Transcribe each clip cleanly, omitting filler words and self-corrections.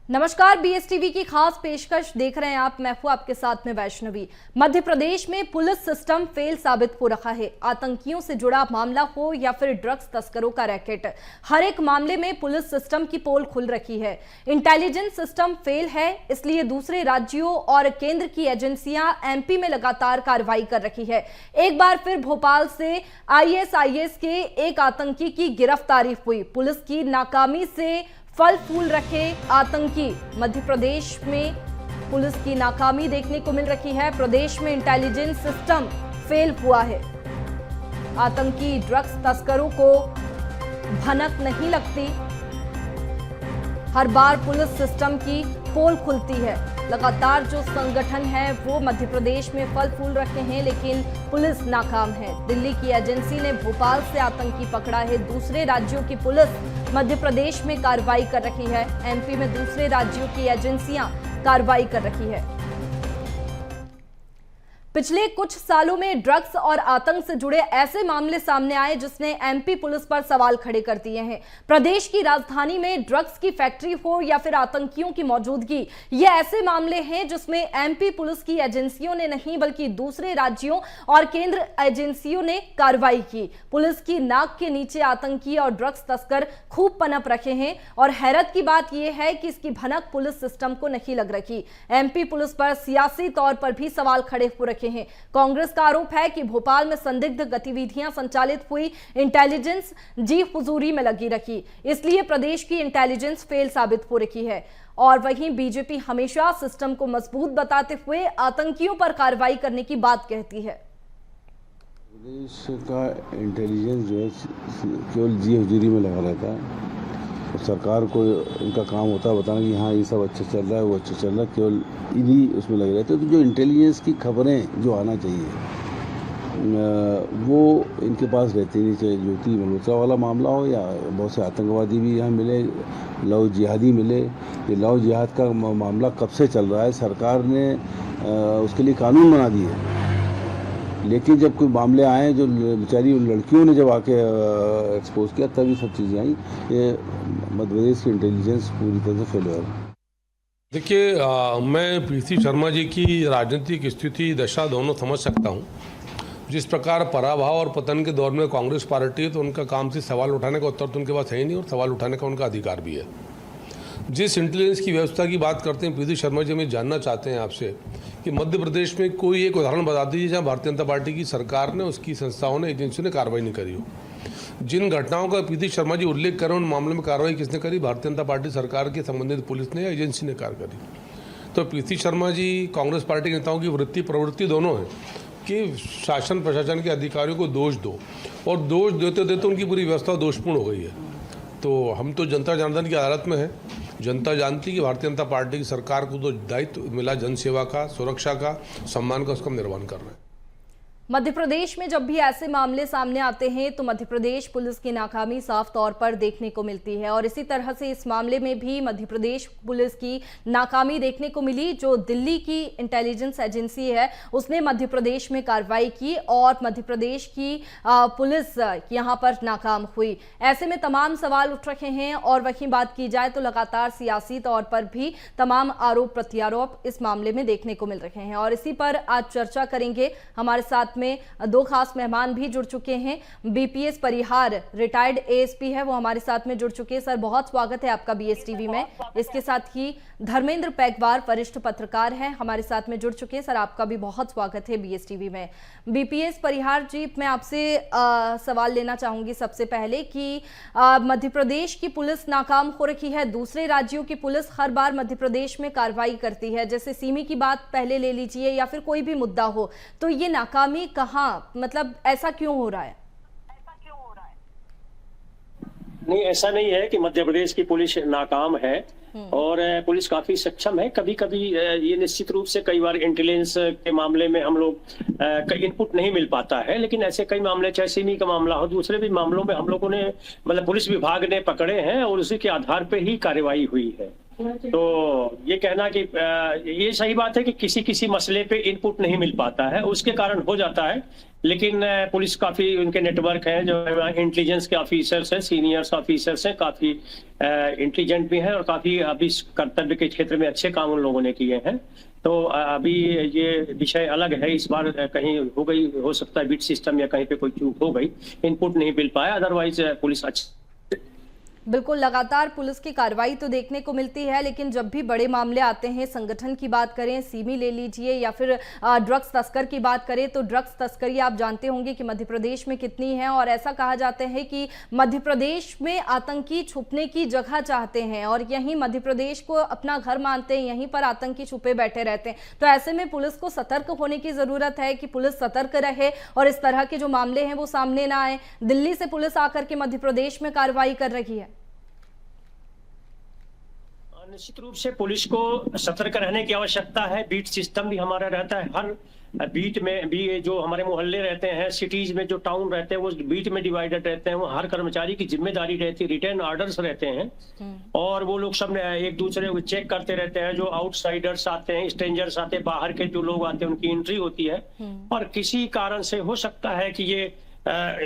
नमस्कार, बीएसटीवी की खास पेशकश देख रहे हैं आप। मैं हूं आपके साथ में वैष्णवी। मध्य प्रदेश में पुलिस सिस्टम फेल साबित हो रहा है। आतंकियों से जुड़ा मामला हो या फिर ड्रग्स तस्करों का रैकेट, हर एक मामले में पुलिस सिस्टम की पोल खुल रखी है। इंटेलिजेंस सिस्टम फेल है, इसलिए दूसरे राज्यों और केंद्र की एजेंसियां एमपी में लगातार कार्रवाई कर रही है। एक बार फिर भोपाल से आईएसआईएस के एक आतंकी की गिरफ्तारी हुई। पुलिस की नाकामी से फल फूल रखे आतंकी। मध्य प्रदेश में पुलिस की नाकामी देखने को मिल रही है। प्रदेश में इंटेलिजेंस सिस्टम फेल हुआ है। आतंकी ड्रग्स तस्करों को भनक नहीं लगती। हर बार पुलिस सिस्टम की पोल खुलती है। लगातार जो संगठन है वो मध्य प्रदेश में फल फूल रखे हैं, लेकिन पुलिस नाकाम है। दिल्ली की एजेंसी ने भोपाल से आतंकी पकड़ा है। दूसरे राज्यों की पुलिस मध्य प्रदेश में कार्रवाई कर रही है। एमपी में दूसरे राज्यों की एजेंसियां कार्रवाई कर रही है। पिछले कुछ सालों में ड्रग्स और आतंक से जुड़े ऐसे मामले सामने आए जिसने एमपी पुलिस पर सवाल खड़े कर दिए हैं। प्रदेश की राजधानी में ड्रग्स की फैक्ट्री हो या फिर आतंकियों की मौजूदगी, ये ऐसे मामले हैं जिसमें एमपी पुलिस की एजेंसियों ने नहीं बल्कि दूसरे राज्यों और केंद्र एजेंसियों ने कार्रवाई की। पुलिस की नाक के नीचे आतंकी और ड्रग्स तस्कर खूब पनप रखे हैं और हैरत की बात यह है कि इसकी भनक पुलिस सिस्टम को नहीं लग रही। एमपी पुलिस पर सियासी तौर पर भी सवाल खड़े हो रखे हैं। कांग्रेस का आरोप है कि भोपाल में संदिग्ध गतिविधियां संचालित हुई, इंटेलिजेंस जी हुजूरी में लगी रखी, इसलिए प्रदेश की इंटेलिजेंस फेल साबित हो रही है। और वहीं बीजेपी हमेशा सिस्टम को मजबूत बताते हुए आतंकियों पर कार्रवाई करने की बात कहती है। प्रदेश का इंटेलिजेंस जो है केवल जी हुजूरी में लगा रहता है और सरकार को इनका काम होता है बताना कि हाँ ये सब अच्छा चल रहा है, वो अच्छा चल रहा है, केवल इन्हीं उसमें लगे रहते हैं। तो जो इंटेलिजेंस की खबरें जो आना चाहिए वो इनके पास रहती नहीं। चाहे ज्योति मल्होत्रा वाला मामला हो या बहुत से आतंकवादी भी यहाँ मिले, लव जिहादी मिले। ये लव जिहाद का मामला कब से चल रहा है, सरकार ने उसके लिए कानून बना दिए, लेकिन जब कोई मामले आए जो बेचारी उन लड़कियों ने जब आके एक्सपोज किया तभी सब चीज़ें आई। ये मध्य प्रदेश की इंटेलिजेंस पूरी तरह से फेल है। देखिए, मैं पीसी शर्मा जी की राजनीतिक स्थिति दशा दोनों समझ सकता हूँ। जिस प्रकार पराभव और पतन के दौर में कांग्रेस पार्टी है तो उनका काम से सवाल उठाने का उत्तर तो उनके पास है ही नहीं और सवाल उठाने का उनका अधिकार भी है। जिस इंटेलिजेंस की व्यवस्था की बात करते हैं पीसी शर्मा जी, हमें जानना चाहते हैं आपसे कि मध्य प्रदेश में कोई एक उदाहरण बता दीजिए जहाँ भारतीय जनता पार्टी की सरकार ने, उसकी संस्थाओं ने, एजेंसियों ने कार्रवाई नहीं करी हो। जिन घटनाओं का पीसी शर्मा जी उल्लेख कर रहे हैं उन मामलों में कार्रवाई किसने करी? भारतीय जनता पार्टी सरकार के संबंधित पुलिस ने या एजेंसी ने कार्य करी। तो पीसी शर्मा जी कांग्रेस पार्टी के नेताओं की वृत्ति प्रवृत्ति दोनों है कि शासन प्रशासन के अधिकारियों को दोष दो, और दोष देते देते उनकी पूरी व्यवस्था दोषपूर्ण हो गई है। तो हम तो जनता जनार्दन की अदालत में है। जनता जानती कि भारतीय जनता पार्टी की सरकार को तो दायित्व मिला जनसेवा का, सुरक्षा का, सम्मान का, उसका निर्वहन कर रहे हैं। मध्य प्रदेश में जब भी ऐसे मामले सामने आते हैं तो मध्य प्रदेश पुलिस की नाकामी साफ तौर पर देखने को मिलती है और इसी तरह से इस मामले में भी मध्य प्रदेश पुलिस की नाकामी देखने को मिली। जो दिल्ली की इंटेलिजेंस एजेंसी है उसने मध्य प्रदेश में कार्रवाई की और मध्य प्रदेश की पुलिस यहां पर नाकाम हुई। ऐसे में तमाम सवाल उठ रहे हैं और वहीं बात की जाए तो लगातार सियासी तौर पर भी तमाम आरोप प्रत्यारोप इस मामले में देखने को मिल रहे हैं और इसी पर आज चर्चा करेंगे। हमारे साथ में दो खास मेहमान भी जुड़ चुके हैं। बीपीएस परिहार रिटायर्ड एएसपी है, वो हमारे साथ में जुड़ चुके हैं। सर, बहुत स्वागत है आपका बीएसटीवी में। इसके साथ ही धर्मेंद्र पैगवार वरिष्ठ पत्रकार हैं, हमारे साथ में जुड़ चुके हैं। सर, आपका भी बहुत स्वागत है बीएसटीवी में। बीपीएस परिहार जी, मैं आपसे सवाल लेना चाहूंगी सबसे पहले कि मध्य प्रदेश की पुलिस नाकाम हो रही है, दूसरे राज्यों की पुलिस हर बार मध्य प्रदेश में कार्रवाई करती है, जैसे सिमी की बात पहले ले लीजिए या फिर कोई भी मुद्दा हो, तो ये नाकामी कहाँ, मतलब ऐसा क्यों हो रहा है? नहीं, ऐसा नहीं है कि मध्य प्रदेश की पुलिस नाकाम है और पुलिस काफी सक्षम है। कभी कभी ये निश्चित रूप से कई बार इंटेलिजेंस के मामले में हम लोग कई इनपुट नहीं मिल पाता है, लेकिन ऐसे कई मामले, चाहे सिमी का मामला हो, दूसरे भी मामलों में हम लोगों ने, मतलब पुलिस विभाग ने पकड़े हैं और उसी के आधार पर ही कार्रवाई हुई है। तो ये कहना कि ये सही बात है कि किसी किसी मसले पे इनपुट नहीं मिल पाता है, उसके कारण हो जाता है। लेकिन पुलिस काफी उनके नेटवर्क हैं, जो इंटेलिजेंस के ऑफिसर्स हैं, सीनियर्स ऑफिसर्स हैं, काफी इंटेलिजेंट भी हैं और काफी अभी कर्तव्य के क्षेत्र में अच्छे काम उन लोगों ने किए हैं। तो अभी ये विषय अलग है, इस बार कहीं हो गई, हो सकता है बिट सिस्टम या कहीं पे कोई चूक हो गई, इनपुट नहीं मिल पाया, अदरवाइज पुलिस अच्छी। बिल्कुल, लगातार पुलिस की कार्रवाई तो देखने को मिलती है, लेकिन जब भी बड़े मामले आते हैं, संगठन की बात करें, सिमी ले लीजिए या फिर ड्रग्स तस्कर की बात करें, तो ड्रग्स तस्करी आप जानते होंगे कि मध्य प्रदेश में कितनी है। और ऐसा कहा जाता है कि मध्य प्रदेश में आतंकी छुपने की जगह चाहते हैं और यहीं मध्य प्रदेश को अपना घर मानते हैं, यहीं पर आतंकी छुपे बैठे रहते हैं। तो ऐसे में पुलिस को सतर्क होने की जरूरत है कि पुलिस सतर्क रहे और इस तरह के जो मामले हैं वो सामने ना आए। दिल्ली से पुलिस आकर के मध्य प्रदेश में कार्रवाई कर रही है। निश्चित रूप से पुलिस को सतर्क रहने की आवश्यकता है। बीट सिस्टम भी हमारा रहता है, हर बीट में भी जो हमारे मोहल्ले रहते हैं, सिटीज में जो टाउन रहते हैं, वो बीट में डिवाइडेड रहते हैं। वो हर कर्मचारी की जिम्मेदारी रहती है, रिटर्न ऑर्डर्स रहते हैं और वो लोग सब एक दूसरे को चेक करते रहते हैं। जो आउटसाइडर्स आते हैं, स्ट्रेंजर्स आते हैं, बाहर के जो लोग आते हैं, उनकी एंट्री होती है और किसी कारण से हो सकता है कि ये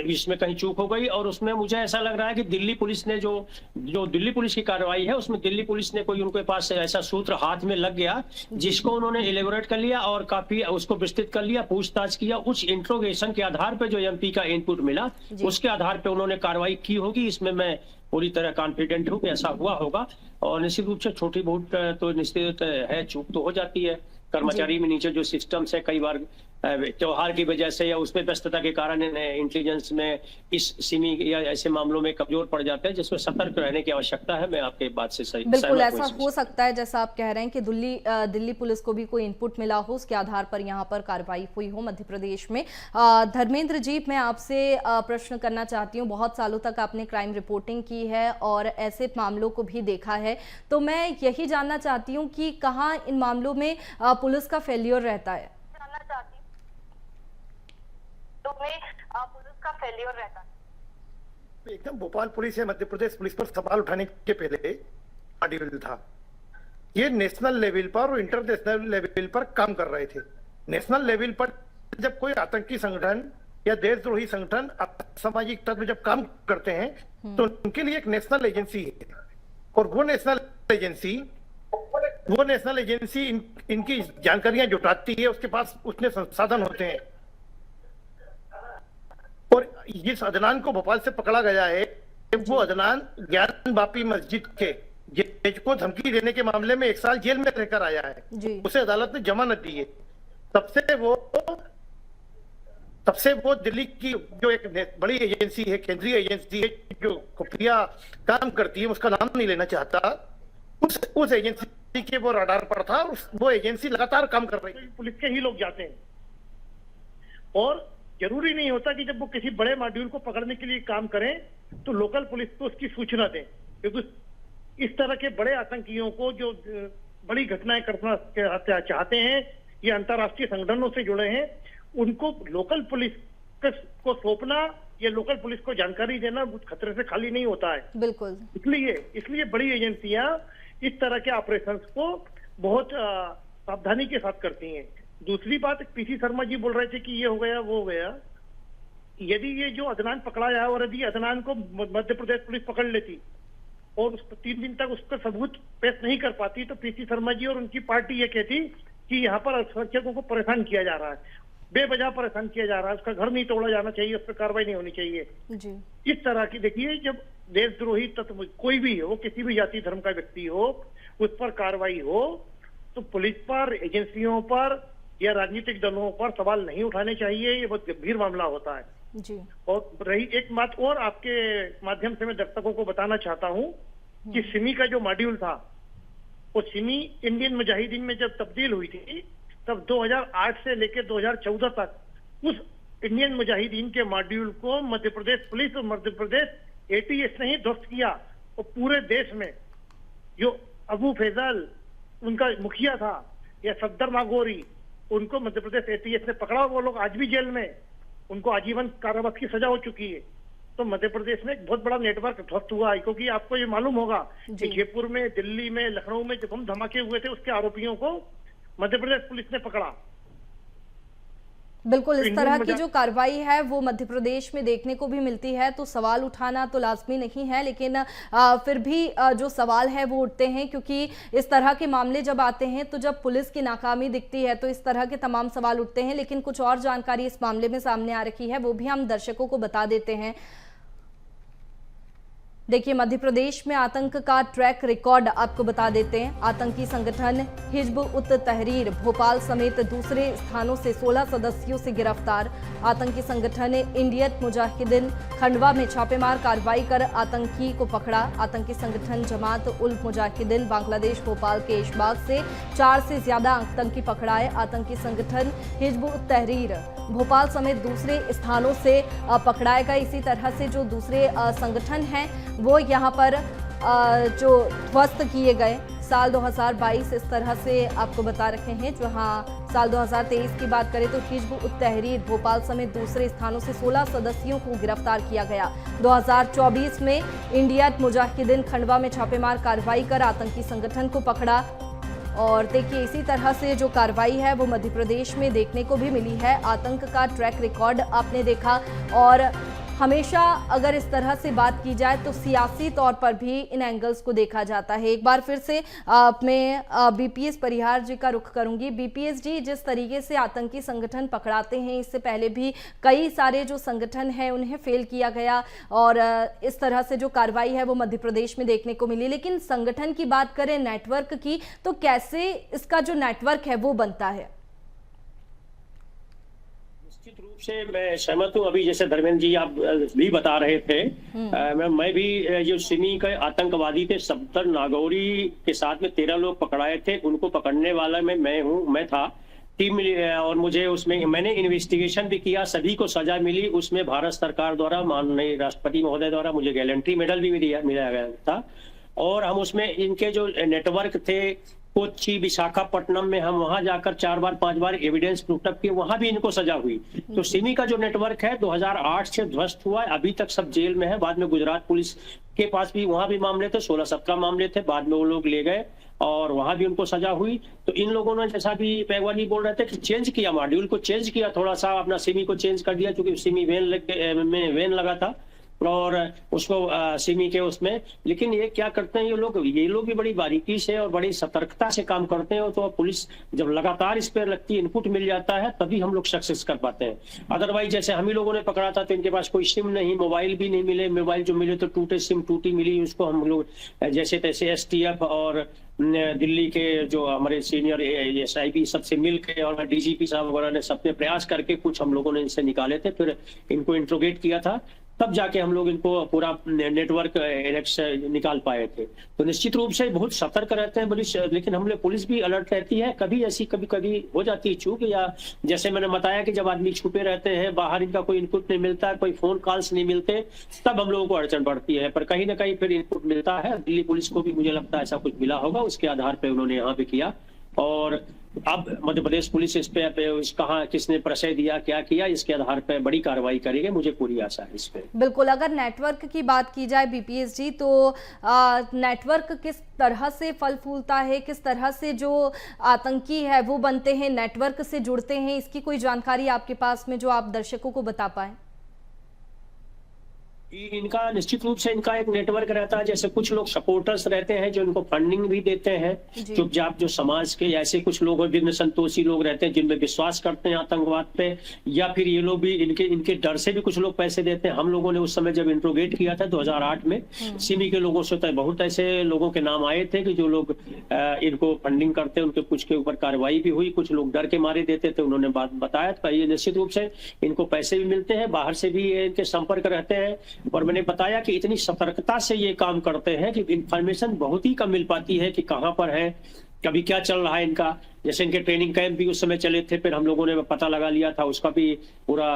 इसमें कहीं चूक हो गई। और उसमें मुझे ऐसा लग रहा है कि दिल्ली पुलिस ने जो दिल्ली पुलिस की कार्रवाई है, उसमें दिल्ली पुलिस ने कोई उनके पास ऐसा सूत्र हाथ में लग गया जिसको उन्होंने एलेबोरेट कर लिया और काफी उसको विस्तृत कर लिया, पूछताछ किया। उस इंट्रोगेशन के आधार पर जो एमपी का इनपुट मिला, उसके आधार पर उन्होंने कार्रवाई की होगी। इसमें मैं पूरी तरह कॉन्फिडेंट हूँ कि ऐसा हुआ होगा। और निश्चित रूप से छोटी बहुत तो निश्चित है, चूक तो हो जाती है। कर्मचारी में नीचे जो सिस्टम्स है, कई बार त्योहार की वजह से या उसमें व्यस्तता के कारण इंटेलिजेंस में इस सिमी या ऐसे मामलों में कमजोर पड़ जाते हैं, जिसमें सतर्क रहने की आवश्यकता है। मैं आपके बात से सही बिल्कुल ऐसा हो सकता है जैसा आप कह रहे हैं कि दिल्ली पुलिस को भी कोई इनपुट मिला हो, उसके आधार पर यहाँ पर कार्रवाई हुई हो मध्य प्रदेश में। धर्मेंद्र जी, मैं आपसे प्रश्न करना चाहती हूँ, बहुत सालों तक आपने क्राइम रिपोर्टिंग की है और ऐसे मामलों को भी देखा है, तो मैं यही जानना चाहती हूँ कि कहाँ इन मामलों में पुलिस का फेल्योर रहता है? पुलिस का फेलियर रहता है एकदम। भोपाल पुलिस या मध्य प्रदेश पुलिस पर सवाल उठाने के पहले शेड्यूल था। ये नेशनल लेवल पर और इंटरनेशनल लेवल पर काम कर रहे थे। नेशनल लेवल पर जब कोई आतंकी संगठन या देशद्रोही संगठन सामाजिक तत्व जब काम करते हैं तो उनके लिए एक नेशनल एजेंसी है और वो नेशनल एजेंसी इनकी जानकारियां जुटाती है, उसके पास उसने संसाधन होते हैं। और जिस अदनान को भोपाल से पकड़ा गया है, वो अदनान ज्ञान बापी मस्जिद के जज को धमकी देने के मामले में 1 साल जेल में रहकर आया है। उसे अदालत ने जमानत दी है। तब से वो दिल्ली की जो एक बड़ी एजेंसी है, केंद्रीय एजेंसी है जो खुफिया काम करती है, उसका नाम नहीं लेना चाहता, उस एजेंसी के वो रडार पर था। वो एजेंसी लगातार काम कर रही है। पुलिस के ही लोग जाते हैं और जरूरी नहीं होता कि जब वो किसी बड़े मॉड्यूल को पकड़ने के लिए काम करें तो लोकल पुलिस को उसकी सूचना दें, क्योंकि इस तरह के बड़े आतंकियों को जो बड़ी घटनाएं करना चाहते हैं, ये अंतर्राष्ट्रीय संगठनों से जुड़े हैं, उनको लोकल पुलिस को सौंपना या लोकल पुलिस को जानकारी देना खतरे से खाली नहीं होता है। बिल्कुल, इसलिए बड़ी एजेंसियां इस तरह के ऑपरेशंस को बहुत सावधानी के साथ करती हैं। दूसरी बात, पीसी शर्मा जी बोल रहे थे कि ये हो गया वो हो गया। यदि ये जो अदनान पकड़ा है और यदि अदनान को मध्य प्रदेश पुलिस पकड़ लेती और 3 दिन तक उसका सबूत पेश नहीं कर पाती तो पीसी शर्मा जी और उनकी पार्टी ये कहती कि यहाँ पर अल्पसंख्यकों को परेशान किया जा रहा है, बेवजह परेशान किया जा रहा है, उसका घर नहीं तोड़ा जाना चाहिए, उस पर कार्रवाई नहीं होनी चाहिए जी। इस तरह की देखिए, जब देशद्रोही तत्व कोई भी हो, किसी भी जाति धर्म का व्यक्ति हो, उस पर कार्रवाई हो तो पुलिस पर, एजेंसियों पर या राजनीतिक दलों पर सवाल नहीं उठाने चाहिए। ये बहुत गंभीर मामला होता है जी। और रही एक बात और आपके माध्यम से मैं दर्शकों को बताना चाहता हूं कि सिमी का जो मॉड्यूल था, वो सिमी इंडियन मुजाहिदीन में जब तब्दील हुई थी, तब 2008 से लेकर 2014 तक उस इंडियन मुजाहिदीन के मॉड्यूल को मध्य प्रदेश पुलिस और मध्य प्रदेश एटीएस ने ही ध्वस्त किया। और पूरे देश में जो अबू फैजल उनका मुखिया था या सफदर नागौरी, उनको मध्य प्रदेश एटीएस ने पकड़ा। वो लोग आज भी जेल में, उनको आजीवन कारावास की सजा हो चुकी है। तो मध्य प्रदेश में एक बहुत बड़ा नेटवर्क ध्वस्त हुआ है, क्योंकि आपको ये मालूम होगा कि जयपुर में, दिल्ली में, लखनऊ में जब हम धमाके हुए थे, उसके आरोपियों को मध्य प्रदेश पुलिस ने पकड़ा। बिल्कुल, इस तरह की जो कार्रवाई है वो मध्य प्रदेश में देखने को भी मिलती है, तो सवाल उठाना तो लाजमी नहीं है, लेकिन फिर भी जो सवाल है वो उठते हैं, क्योंकि इस तरह के मामले जब आते हैं तो जब पुलिस की नाकामी दिखती है तो इस तरह के तमाम सवाल उठते हैं। लेकिन कुछ और जानकारी इस मामले में सामने आ रही है, वो भी हम दर्शकों को बता देते हैं। देखिए, मध्य प्रदेश में आतंक का ट्रैक रिकॉर्ड आपको बता देते हैं। आतंकी संगठन हिजब उत तहरीर भोपाल समेत दूसरे स्थानों से 16 सदस्यों से गिरफ्तार। आतंकी संगठन इंडियन मुजाहिदीन खंडवा में छापेमार कार्रवाई कर आतंकी को पकड़ा। आतंकी संगठन जमात उल मुजाहिदीन बांग्लादेश भोपाल के इशबाग से 4 से ज्यादा आतंकी पकड़ाए। आतंकी संगठन हिजब उत तहरीर भोपाल समेत दूसरे स्थानों से पकड़ाए गए। इसी तरह से जो दूसरे संगठन हैं वो यहाँ पर जो ध्वस्त किए गए साल 2022 इस तरह से आपको बता रखे हैं। जहाँ साल 2023 की बात करें तो हिजब उत तहरीर भोपाल समेत दूसरे स्थानों से 16 सदस्यों को गिरफ्तार किया गया। 2024 में इंडियन मुजाहिदीन खंडवा में छापेमार कार्रवाई कर आतंकी संगठन को पकड़ा। और देखिए, इसी तरह से जो कार्रवाई है वो मध्य प्रदेश में देखने को भी मिली है। आतंक का ट्रैक रिकॉर्ड आपने देखा, और हमेशा अगर इस तरह से बात की जाए तो सियासी तौर पर भी इन एंगल्स को देखा जाता है। एक बार फिर से मैं बीपीएस परिहार जी का रुख करूंगी। बीपीएस जी, जिस तरीके से आतंकी संगठन पकड़ाते हैं, इससे पहले भी कई सारे जो संगठन हैं उन्हें फेल किया गया, और इस तरह से जो कार्रवाई है वो मध्य प्रदेश में देखने को मिली। लेकिन संगठन की बात करें, नेटवर्क की, तो कैसे इसका जो नेटवर्क है वो बनता है? निश्चित रूप से मैं सहमत हूँ। अभी जैसे धर्मेंद्र जी आप भी बता रहे थे, मैं भी जो सिमी के आतंकवादी थे, 70 नागौरी के साथ में 13 लोग पकड़ाए थे। उनको पकड़ने वाला मैं था टीम, और मुझे उसमें मैंने इन्वेस्टिगेशन भी किया, सभी को सजा मिली। उसमें भारत सरकार द्वारा, माननीय राष्ट्रपति महोदय द्वारा मुझे गैलेंट्री मेडल भी मिला गया था। और हम उसमें इनके जो नेटवर्क थे कोच्चि, विशाखापट्टनम में, हम वहां जाकर 4 बार 5 बार एविडेंस पुटअप किए, वहां भी इनको सजा हुई। तो सिमी का जो नेटवर्क है 2008 से ध्वस्त हुआ है, अभी तक सब जेल में है। बाद में गुजरात पुलिस के पास भी वहां भी मामले थे, 16-17 मामले थे, बाद में वो लोग ले गए और वहां भी उनको सजा हुई। तो इन लोगों ने, जैसा भी पैगवान जी बोल रहे थे, कि चेंज किया, मॉड्यूल को चेंज किया, थोड़ा सा अपना सिमी को चेंज कर दिया, क्योंकि सिमी वेन लगा था और उसको सिमी के उसमें। लेकिन ये क्या करते हैं ये लोग भी बड़ी बारीकी से और बड़ी सतर्कता से काम करते हैं। तो पुलिस जब लगातार इस पर लगती है, इनपुट मिल जाता है, तभी हम लोग सक्सेस कर पाते हैं। अदरवाइज जैसे हम ही लोगों ने पकड़ा था तो इनके पास कोई सिम नहीं, मोबाइल भी नहीं मिले, मोबाइल जो मिले तो टूटे सिम टूटी मिली। उसको हम लोग जैसे तैसे एसटीएफ और दिल्ली के जो हमारे सीनियर एसआईबी सबसे मिल के और डीजीपी साहब वगैरह ने सबने प्रयास करके कुछ हम लोगों ने इनसे निकाले थे, फिर इनको इंट्रोगेट किया था, तब जाके हम लोग इनको पूरा नेटवर्क निकाल पाए थे। तो निश्चित रूप से बहुत सतर्क रहते हैं पुलिस, लेकिन हम लोग पुलिस भी अलर्ट रहती है। कभी ऐसी कभी हो जाती है चूक, या जैसे मैंने बताया कि जब आदमी छुपे रहते हैं, बाहर इनका कोई इनपुट नहीं मिलता है, कोई फोन कॉल्स नहीं मिलते, तब हम लोगों को अड़चन बढ़ती है। पर कहीं ना कहीं फिर इनपुट मिलता है। दिल्ली पुलिस को भी मुझे लगता है ऐसा कुछ मिला होगा, उसके आधार पर उन्होंने यहाँ पे किया। और अब मध्य प्रदेश पुलिस इस पे कहाँ किसने प्रशय दिया, क्या किया, इसके आधार पर बड़ी कार्रवाई करेगी, मुझे पूरी आशा है इस पे। बिल्कुल, अगर नेटवर्क की बात की जाए बीपीएस जी, तो नेटवर्क किस तरह से फल फूलता है, किस तरह से जो आतंकी है वो बनते हैं, नेटवर्क से जुड़ते हैं, इसकी कोई जानकारी आपके पास में जो आप दर्शकों को बता पाए? इनका निश्चित रूप से इनका एक नेटवर्क रहता है। जैसे कुछ लोग सपोर्टर्स रहते हैं जो इनको फंडिंग भी देते हैं, चुपचाप, जो समाज के ऐसे कुछ लोग और विघ्न संतोषी लोग रहते हैं जिनमें विश्वास करते हैं आतंकवाद पे, या फिर ये लोग भी इनके डर से भी कुछ लोग पैसे देते हैं। हम लोगों ने उस समय जब इंट्रोगेट किया था 2008 में, सिमी के लोगों से बहुत ऐसे लोगों के नाम आए थे कि जो लोग इनको फंडिंग करते हैं, उनके कुछ के ऊपर कार्रवाई भी हुई। कुछ लोग डर के मारे देते थे, उन्होंने बात बताया। तो ये निश्चित रूप से इनको पैसे भी मिलते हैं, बाहर से भी इनके संपर्क रहते हैं। और मैंने बताया कि इतनी सतर्कता से ये काम करते हैं कि इंफॉर्मेशन बहुत ही कम मिल पाती है कि कहां पर है, कभी क्या चल रहा है इनका। जैसे इनके ट्रेनिंग कैंप भी उस समय चले थे, फिर हम लोगों ने पता लगा लिया था, उसका भी पूरा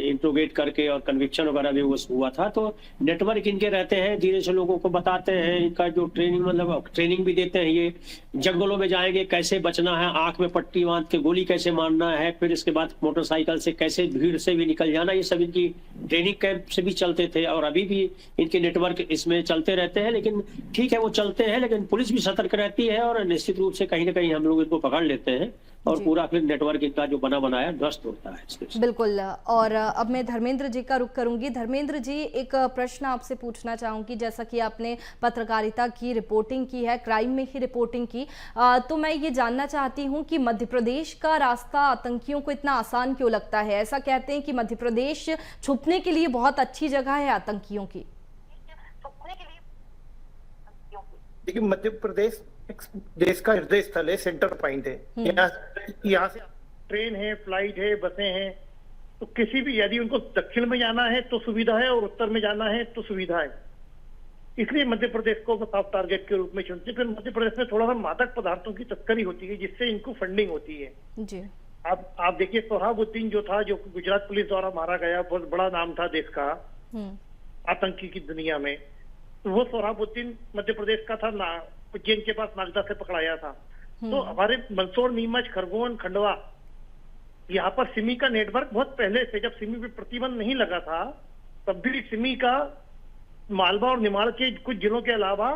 इंट्रोगेट करके और कन्विक्शन वगैरह भी हुआ था। तो नेटवर्क इनके रहते हैं, धीरे से लोगों को बताते हैं, इनका जो ट्रेनिंग मतलब ट्रेनिंग भी देते हैं। ये जंगलों में जाएंगे, कैसे बचना है, आंख में पट्टी बांध के गोली कैसे मारना है, फिर इसके बाद मोटरसाइकिल से कैसे भीड़ से भी निकल जाना, ये सब इनकी ट्रेनिंग कैंप से भी चलते थे और अभी भी इनके नेटवर्क इसमें चलते रहते हैं। लेकिन ठीक है, वो चलते हैं, लेकिन पुलिस भी सतर्क रहती है और निश्चित रूप से कहीं ना कहीं हम लोग इनको पकड़ लेते हैं और पूरा फिर नेटवर्क इनका जो बना बनाया ध्वस्त होता है इसके। बिल्कुल। और अब मैं धर्मेंद्र जी का रुख करूंगी। धर्मेंद्र जी, एक प्रश्न आपसे पूछना चाहूंगी। जैसा कि आपने पत्रकारिता की रिपोर्टिंग की है, क्राइम में ही रिपोर्टिंग की, तो मैं ये जानना चाहती हूँ कि मध्य प्रदेश का रास्ता आतंकियों को इतना आसान क्यों लगता है? ऐसा कहते हैं कि मध्य प्रदेश छुपने के लिए बहुत अच्छी जगह है आतंकियों की। देखिए, मध्य प्रदेश देश का हृदय स्थल है, सेंटर पॉइंट है। यहाँ से ट्रेन है, फ्लाइट है, बसें हैं, तो किसी भी यदि उनको दक्षिण में जाना है तो सुविधा है और उत्तर में जाना है तो सुविधा है। इसलिए मध्य प्रदेश को साफ टारगेट के रूप में चुनते। फिर मध्य प्रदेश में थोड़ा सा मादक पदार्थों की तस्करी होती है जिससे इनको फंडिंग होती है जी। आप देखिए, सोहाबुद्दीन जो था, जो गुजरात पुलिस द्वारा मारा गया, बहुत बड़ा नाम था देश का आतंकी की दुनिया में, तो वो सोहाबुद्दीन मध्य प्रदेश का था, उज्जैन के पास नागदा से पकड़ाया था। तो हमारे मंदसौर, नीमच, खरगोन, खंडवा, यहाँ पर सिमी का नेटवर्क बहुत पहले से, जब सिमी पे प्रतिबंध नहीं लगा था तब भी सिमी का मालवा और निमाड़ के कुछ जिलों के अलावा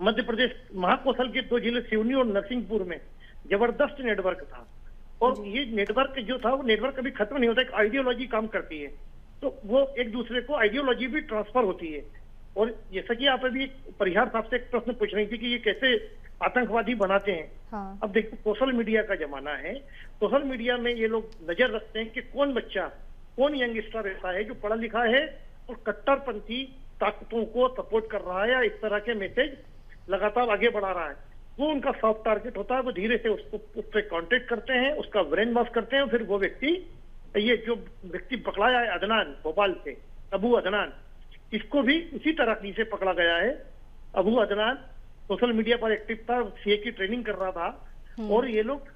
मध्य प्रदेश महाकौशल के 2 जिले सिवनी और नरसिंहपुर में जबरदस्त नेटवर्क था। और ये नेटवर्क जो था, वो नेटवर्क कभी खत्म नहीं होता, एक आइडियोलॉजी काम करती है, तो वो एक दूसरे को आइडियोलॉजी भी ट्रांसफर होती है। और जैसा कि आप अभी परिहार साहब से एक प्रश्न पूछ रही थी कि ये कैसे आतंकवादी बनाते हैं। हाँ। अब देखो, सोशल मीडिया का जमाना है, सोशल मीडिया में ये लोग नजर रखते हैं कि कौन बच्चा, कौन यंगस्टर ऐसा है जो पढ़ा लिखा है और कट्टरपंथी ताकतों को सपोर्ट कर रहा है या इस तरह के मैसेज लगातार आगे बढ़ा रहा है। वो उनका सॉफ्ट टारगेट होता है। वो धीरे से उस पर कॉन्टेक्ट करते हैं, उसका ब्रेन वॉश करते हैं, फिर वो व्यक्ति, ये जो व्यक्ति पकड़ाया है अदनान भोपाल से, अबू अदनान, इसको भी इसी तरह से पकड़ा गया है। अबू अदनान सोशल मीडिया पर एक्टिव था, सीए की ट्रेनिंग कर रहा था और ये लोग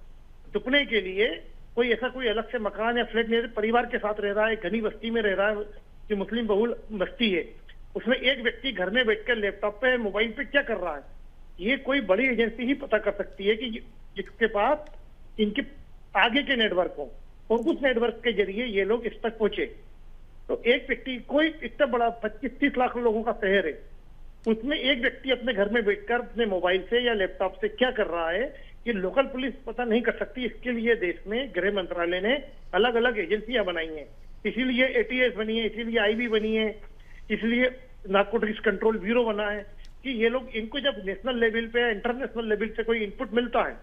छुपने के लिए कोई ऐसा कोई अलग से मकान या फ्लैट नहीं, परिवार के साथ रह रहा है, घनी बस्ती में रह रहा है, जो मुस्लिम बहुल बस्ती है, उसमें एक व्यक्ति घर में बैठकर लैपटॉप पे, मोबाइल पे क्या कर रहा है, ये कोई बड़ी एजेंसी ही पता कर सकती है कि जिसके पास इनके आगे के नेटवर्क हो, और उस नेटवर्क के जरिए ये लोग इस तक पहुंचे। तो एक व्यक्ति, कोई इतना बड़ा 25-30 लाख लोगों का शहर है, उसमें एक व्यक्ति अपने घर में बैठकर अपने मोबाइल से या लैपटॉप से क्या कर रहा है, ये लोकल पुलिस पता नहीं कर सकती। इसके लिए देश में गृह मंत्रालय ने अलग अलग एजेंसियां बनाई हैं, इसीलिए एटीएस बनी है, इसीलिए आईबी बनी है, इसलिए नारकोटिक्स कंट्रोल ब्यूरो बना है, कि ये लोग, इनको जब नेशनल लेवल पे या इंटरनेशनल लेवल से कोई इनपुट मिलता है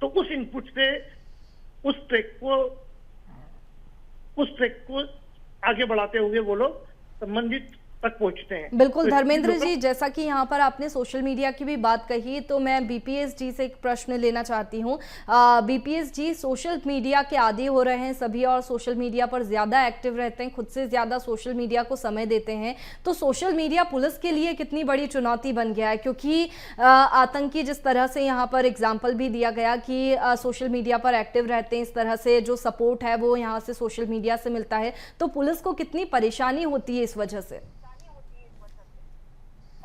तो उस इनपुट से उस ट्रैक को आगे बढ़ाते हुए वो लोग संबंधित तक पहुंचते हैं। बिल्कुल धर्मेंद्र जी, जैसा कि यहाँ पर आपने सोशल मीडिया की भी बात कही, तो मैं बीपीएस जी से एक प्रश्न लेना चाहती हूँ। बीपीएस जी, सोशल मीडिया के आदी हो रहे हैं सभी और सोशल मीडिया पर ज़्यादा एक्टिव रहते हैं, खुद से ज़्यादा सोशल मीडिया को समय देते हैं, तो सोशल मीडिया पुलिस के लिए कितनी बड़ी चुनौती बन गया है? क्योंकि आतंकी जिस तरह से यहाँ पर एग्जाम्पल भी दिया गया कि सोशल मीडिया पर एक्टिव रहते हैं, इस तरह से जो सपोर्ट है वो यहाँ से सोशल मीडिया से मिलता है, तो पुलिस को कितनी परेशानी होती है इस वजह से?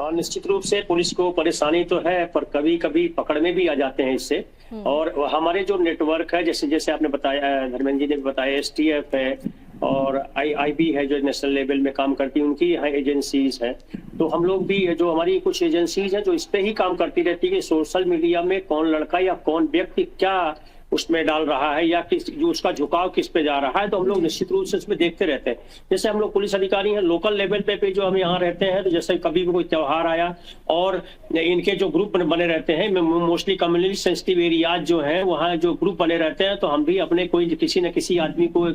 और निश्चित रूप से पुलिस को परेशानी तो है, पर कभी कभी पकड़ में भी आ जाते हैं इससे। और हमारे जो नेटवर्क है, जैसे जैसे आपने बताया, धर्मेंद्र जी ने भी बताया, एसटीएफ है और आईबी है जो नेशनल लेवल में काम करती है, उनकी यहाँ एजेंसीज है। तो हम लोग भी, जो हमारी कुछ एजेंसीज हैं जो इस पे ही काम करती रहती है कि सोशल मीडिया में कौन लड़का या कौन व्यक्ति क्या उसमें डाल रहा है या किस, जो उसका झुकाव किस पे जा रहा है, तो हम लोग निश्चित रूप से उसमें देखते रहते हैं। जैसे हम लोग पुलिस अधिकारी हैं, लोकल लेवल पे जो हम यहाँ रहते हैं, तो जैसे कभी भी कोई त्योहार आया और इनके जो ग्रुप बने रहते हैं, मोस्टली कम्युनिटी सेंसिटिव एरियाज जो है वहाँ जो ग्रुप बने रहते हैं, तो हम भी अपने कोई किसी न किसी आदमी को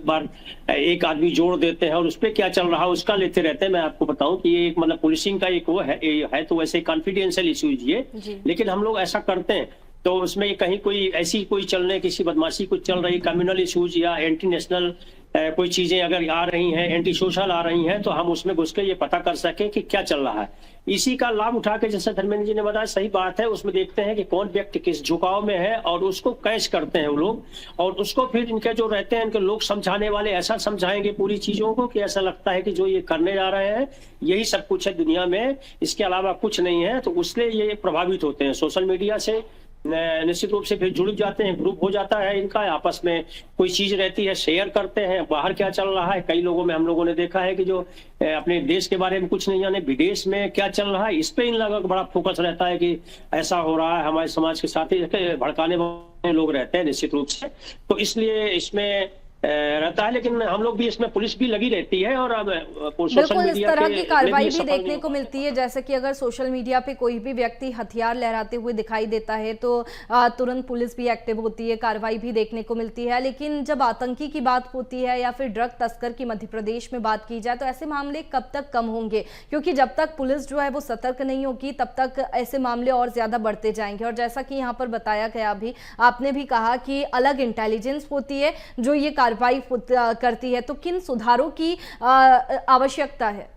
एक आदमी जोड़ देते हैं और उस पर क्या चल रहा है उसका लेते रहते हैं। मैं आपको बताऊं कि ये एक मतलब पुलिसिंग का एक वो है तो वैसे कॉन्फिडेंशियल इश्यूज ये, लेकिन हम लोग ऐसा करते हैं। तो उसमें कहीं कोई ऐसी कोई चलने किसी बदमाशी कुछ चल रही, कम्युनल इश्यूज या एंटी नेशनल कोई चीजें अगर आ रही हैं, एंटी सोशल आ रही हैं, तो हम उसमें घुस के ये पता कर सके कि क्या चल रहा है। इसी का लाभ उठा के, जैसे धर्मेंद्र जी ने बताया, सही बात है, उसमें देखते हैं कि कौन व्यक्ति किस झुकाव में है और उसको कैच करते हैं वो लोग, और उसको फिर इनके जो रहते हैं इनके लोग समझाने वाले ऐसा समझाएंगे पूरी चीजों को कि ऐसा लगता है कि जो ये करने जा रहे हैं यही सब कुछ है दुनिया में, इसके अलावा कुछ नहीं है। तो उससे ये प्रभावित होते हैं सोशल मीडिया से, निश्चित रूप से फिर जुड़ जाते हैं, ग्रुप हो जाता है इनका, आपस में कोई चीज रहती है शेयर करते हैं, बाहर क्या चल रहा है। कई लोगों में हम लोगों ने देखा है कि जो अपने देश के बारे में कुछ नहीं जाने, विदेश में क्या चल रहा है इस पे इन लोगों का बड़ा फोकस रहता है कि ऐसा हो रहा है, हमारे समाज के साथ ही भड़काने वाले लोग रहते हैं निश्चित रूप से। तो इसलिए इसमें रहता है, लेकिन हम लोग भी इसमें, पुलिस भी लगी रहती है और अब सोशल बिल्कुल इस मीडिया तरह के की कार्रवाई में भी सफल देखने नहीं को हो मिलती है, जैसे कि अगर सोशल मीडिया पे कोई भी व्यक्ति हथियार लहराते हुए दिखाई देता है तो तुरंत पुलिस भी एक्टिव होती है, कार्रवाई भी देखने को मिलती है। लेकिन जब आतंकी की बात होती है या फिर ड्रग तस्कर की मध्य प्रदेश में बात की जाए तो ऐसे मामले कब तक कम होंगे? क्योंकि जब तक पुलिस जो है वो सतर्क नहीं होगी तब तक ऐसे मामले और ज्यादा बढ़ते जाएंगे। और जैसा कि यहाँ पर बताया गया, भी आपने भी कहा कि अलग इंटेलिजेंस होती है जो ये कार्रवाई करती है, तो किन सुधारों की आवश्यकता है?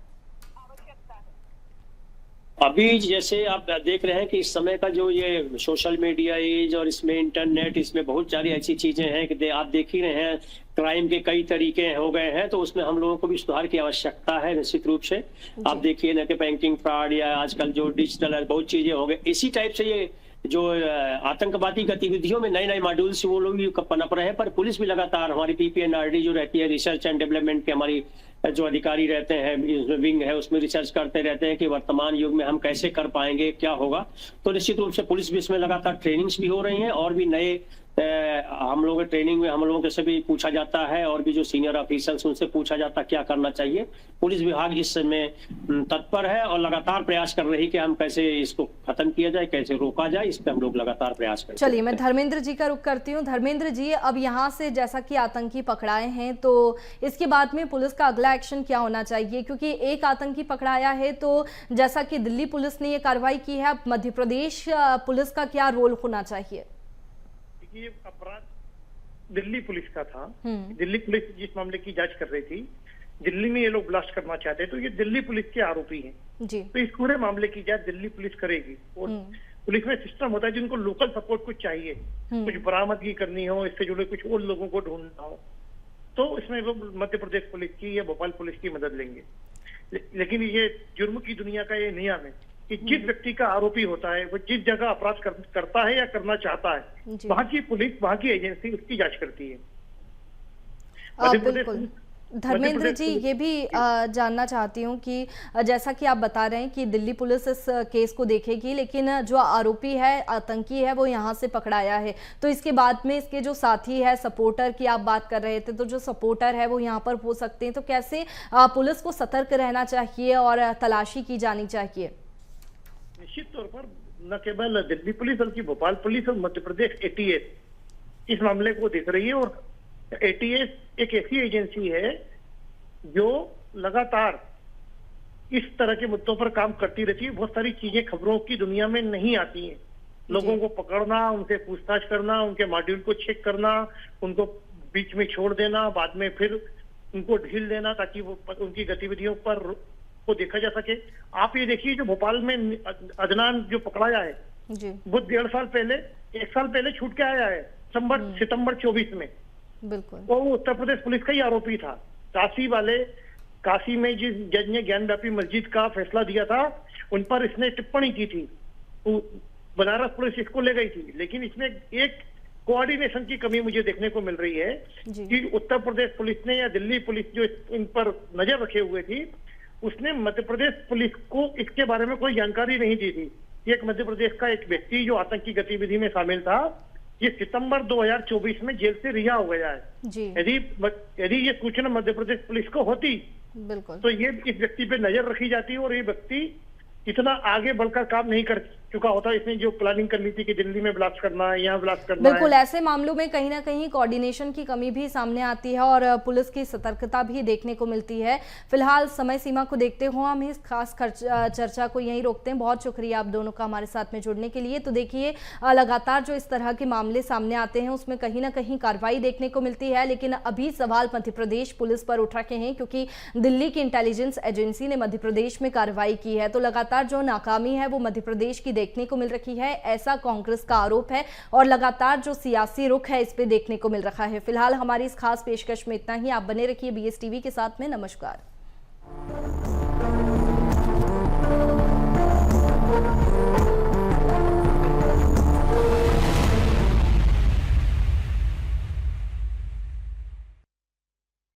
अभी जैसे आप देख रहे हैं कि इस समय का जो ये सोशल मीडिया एज और इसमें इंटरनेट, इसमें बहुत सारी ऐसी चीजें हैं कि आप देख ही रहे हैं, क्राइम के कई तरीके हो गए हैं, तो उसमें हम लोगों को भी सुधार की आवश्यकता है निश्चित रूप से। आप देखिए ना कि बैंकिंग फ्रॉड या आजकल जो डिजिटल है, बहुत चीजें हो गई इसी टाइप से। ये जो आतंकवादी गतिविधियों में नए नए मॉड्यूल्स वो लोग भी पनप रहे हैं, पर पुलिस भी लगातार, हमारी पीपीएनआरडी जो रहती है, रिसर्च एंड डेवलपमेंट के हमारी जो अधिकारी रहते हैं, विंग है, उसमें रिसर्च करते रहते हैं कि वर्तमान युग में हम कैसे कर पाएंगे, क्या होगा। तो निश्चित रूप से पुलिस भी इसमें लगातार ट्रेनिंग्स भी हो रही हैं, और भी नए हम लोगों के ट्रेनिंग में हम लोगों से भी पूछा जाता है, और भी जो सीनियर ऑफिसर्स उनसे पूछा जाता है क्या करना चाहिए। पुलिस विभाग इस समय तत्पर है और लगातार प्रयास कर रही कि हम कैसे इसको खत्म किया जाए, कैसे रोका जाए, इस पे हम लोग लगातार प्रयास करते हैं। चलिए, मैं धर्मेंद्र जी का रुख करती हूँ। धर्मेंद्र जी, अब यहाँ से जैसा कि आतंकी पकड़ाए हैं, तो इसके बाद में पुलिस का अगला एक्शन क्या होना चाहिए? क्योंकि एक आतंकी पकड़ाया है, तो जैसा कि दिल्ली पुलिस ने ये कार्रवाई की है, अब मध्य प्रदेश पुलिस का क्या रोल होना चाहिए? ये अपराध दिल्ली पुलिस का था। दिल्ली पुलिस जिस मामले की जांच कर रही थी, दिल्ली में ये लोग ब्लास्ट करना चाहते, तो ये दिल्ली पुलिस के आरोपी हैं जी। तो इस पूरे मामले की जांच दिल्ली पुलिस करेगी। और पुलिस में सिस्टम होता है जिनको लोकल सपोर्ट कुछ चाहिए, कुछ बरामदगी करनी हो, इससे जुड़े कुछ और लोगों को ढूंढना हो, तो इसमें वो मध्य प्रदेश पुलिस की या भोपाल पुलिस की मदद लेंगे। लेकिन ये जुर्म की दुनिया का ये नियम है कि जिस व्यक्ति का आरोपी होता है, वो जिस जगह अपराध करता है या करना चाहता है, वहां की पुलिस, वहां की एजेंसी उसकी जांच करती है। बिल्कुल। धर्मेंद्र जी, ये भी जानना चाहती हूँ कि जैसा कि आप बता रहे हैं कि दिल्ली पुलिस इस केस को देखेगी, लेकिन जो आरोपी है, आतंकी है, वो यहाँ से पकड़ाया है, तो इसके बाद में इसके जो साथी है, सपोर्टर की आप बात कर रहे थे, तो जो सपोर्टर है वो यहाँ पर हो सकते हैं, तो कैसे पुलिस को सतर्क रहना चाहिए और तलाशी की जानी चाहिए? निश्चित तौर पर न केवल दिल्ली पुलिस बल्कि भोपाल पुलिस और मध्य प्रदेश एटीएस इस मामले को देख रही है। और एटीएस एक ऐसी एजेंसी है जो लगातार इस तरह के मुद्दों पर काम करती रहती है। बहुत सारी चीजें खबरों की दुनिया में नहीं आती हैं। लोगों को पकड़ना, उनसे पूछताछ करना, उनके मॉड्यूल को चेक करना, उनको बीच में छोड़ देना, बाद में फिर उनको ढील देना ताकि वो उनकी गतिविधियों पर को देखा जा सके। आप ये देखिए, जो भोपाल में अदनान जो पकड़ाया है जी। वो 1.5 साल पहले, 1 साल पहले छूट के आया है, सितंबर 24 में। बिल्कुल। वो उत्तर प्रदेश पुलिस का ही आरोपी था। काशी में जिस जज ने ज्ञानव्यापी मस्जिद का फैसला दिया था, उन पर इसने टिप्पणी की थी, बनारस पुलिस इसको ले गई थी। लेकिन इसमें एक कोऑर्डिनेशन की कमी मुझे देखने को मिल रही है कि उत्तर प्रदेश पुलिस ने या दिल्ली पुलिस जो इन पर नजर रखे हुए थी, उसने मध्य प्रदेश पुलिस को इसके बारे में कोई जानकारी नहीं दी थी। एक मध्य प्रदेश का एक व्यक्ति जो आतंकी गतिविधि में शामिल था, ये सितंबर 2024 में जेल से रिहा हो गया है जी। यदि ये सूचना मध्य प्रदेश पुलिस को होती, बिल्कुल, तो ये इस व्यक्ति पे नजर रखी जाती और ये व्यक्ति इतना आगे बढ़कर काम नहीं चुका होता, इसने जो प्लानिंग कर ली थी कि दिल्ली में ब्लास्ट करना है, यहाँ ब्लास्ट करना है। बिल्कुल, ऐसे मामलों में कहीं ना कहीं कोऑर्डिनेशन की कमी भी सामने आती है और पुलिस की सतर्कता भी देखने को मिलती है। फिलहाल समय सीमा को देखते हुए हम इस खास चर्चा को यहीं रोकते हैं। बहुत शुक्रिया आप दोनों का हमारे साथ में जुड़ने के लिए। तो देखिए, लगातार जो इस तरह के मामले सामने आते हैं उसमें कहीं ना कहीं कार्रवाई देखने को मिलती है, लेकिन अभी सवाल मध्य प्रदेश पुलिस पर उठ रखे हैं क्योंकि दिल्ली की इंटेलिजेंस एजेंसी ने मध्य प्रदेश में कार्रवाई की है। तो लगातार जो नाकामी है वो मध्य प्रदेश की देखने को मिल रही है, ऐसा कांग्रेस का आरोप है और लगातार जो सियासी रुख है इस पे देखने को मिल रहा है। फिलहाल हमारी इस खास पेशकश में इतना ही। आप बने रखिए BS टीवी के साथ में। नमस्कार।